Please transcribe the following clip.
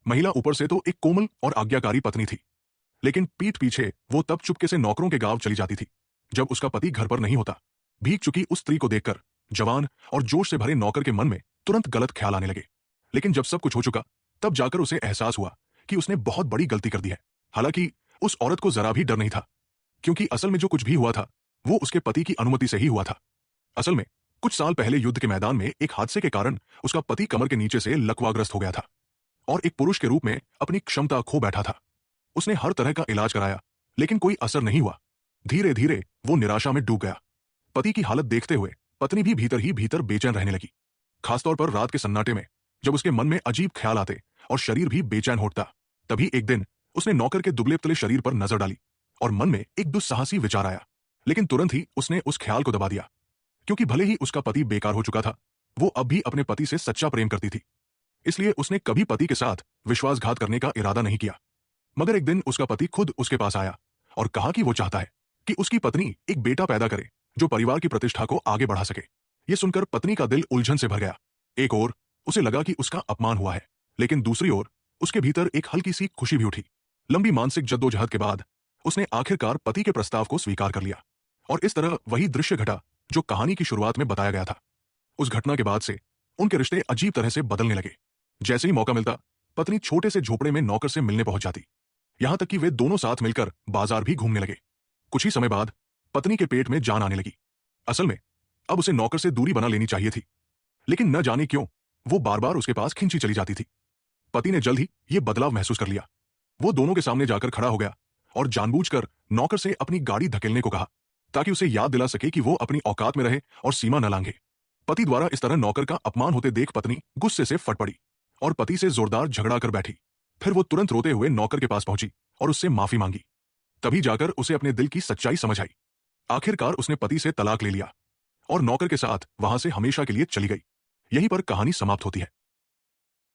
महिला ऊपर से तो एक कोमल और आज्ञाकारी पत्नी थी, लेकिन पीठ पीछे वो तब चुपके से नौकरों के गांव चली जाती थी जब उसका पति घर पर नहीं होता। भीग चुकी उस स्त्री को देखकर जवान और जोश से भरे नौकर के मन में तुरंत गलत ख्याल आने लगे। लेकिन जब सब कुछ हो चुका, तब जाकर उसे एहसास हुआ कि उसने बहुत बड़ी गलती कर दी है। हालांकि उस औरत को जरा भी डर नहीं था, क्योंकि असल में जो कुछ भी हुआ था वो उसके पति की अनुमति से ही हुआ था। असल में कुछ साल पहले युद्ध के मैदान में एक हादसे के कारण उसका पति कमर के नीचे से लकवाग्रस्त हो गया था और एक पुरुष के रूप में अपनी क्षमता खो बैठा था। उसने हर तरह का इलाज कराया, लेकिन कोई असर नहीं हुआ। धीरे धीरे वो निराशा में डूब गया। पति की हालत देखते हुए पत्नी भी भीतर ही भीतर बेचैन रहने लगी, खासतौर पर रात के सन्नाटे में, जब उसके मन में अजीब ख्याल आते और शरीर भी बेचैन होता। तभी एक दिन उसने नौकर के दुबले पतले शरीर पर नजर डाली और मन में एक दुस्साहसी विचार आया। लेकिन तुरंत ही उसने उस ख्याल को दबा दिया, क्योंकि भले ही उसका पति बेकार हो चुका था, वो अब भी अपने पति से सच्चा प्रेम करती थी। इसलिए उसने कभी पति के साथ विश्वासघात करने का इरादा नहीं किया। मगर एक दिन उसका पति खुद उसके पास आया और कहा कि वो चाहता है कि उसकी पत्नी एक बेटा पैदा करे जो परिवार की प्रतिष्ठा को आगे बढ़ा सके। ये सुनकर पत्नी का दिल उलझन से भर गया। एक ओर उसे लगा कि उसका अपमान हुआ है, लेकिन दूसरी ओर उसके भीतर एक हल्की सी खुशी भी उठी। लंबी मानसिक जद्दोजहद के बाद उसने आखिरकार पति के प्रस्ताव को स्वीकार कर लिया और इस तरह वही दृश्य घटा जो कहानी की शुरुआत में बताया गया था। उस घटना के बाद से उनके रिश्ते अजीब तरह से बदलने लगे। जैसे ही मौका मिलता, पत्नी छोटे से झोपड़े में नौकर से मिलने पहुंच जाती, यहां तक कि वे दोनों साथ मिलकर बाजार भी घूमने लगे। कुछ ही समय बाद पत्नी के पेट में जान आने लगी। असल में अब उसे नौकर से दूरी बना लेनी चाहिए थी, लेकिन न जाने क्यों वो बार बार उसके पास खींची चली जाती थी। पति ने जल्द ही ये बदलाव महसूस कर लिया। वो दोनों के सामने जाकर खड़ा हो गया और जानबूझकर नौकर से अपनी गाड़ी धकेलने को कहा, ताकि उसे याद दिला सके कि वो अपनी औकात में रहे और सीमा न लांघे। पति द्वारा इस तरह नौकर का अपमान होते देख पत्नी गुस्से से फट पड़ी और पति से जोरदार झगड़ा कर बैठी। फिर वो तुरंत रोते हुए नौकर के पास पहुंची और उससे माफी मांगी। तभी जाकर उसे अपने दिल की सच्चाई समझ आई। आखिरकार उसने पति से तलाक ले लिया और नौकर के साथ वहां से हमेशा के लिए चली गई। यहीं पर कहानी समाप्त होती है।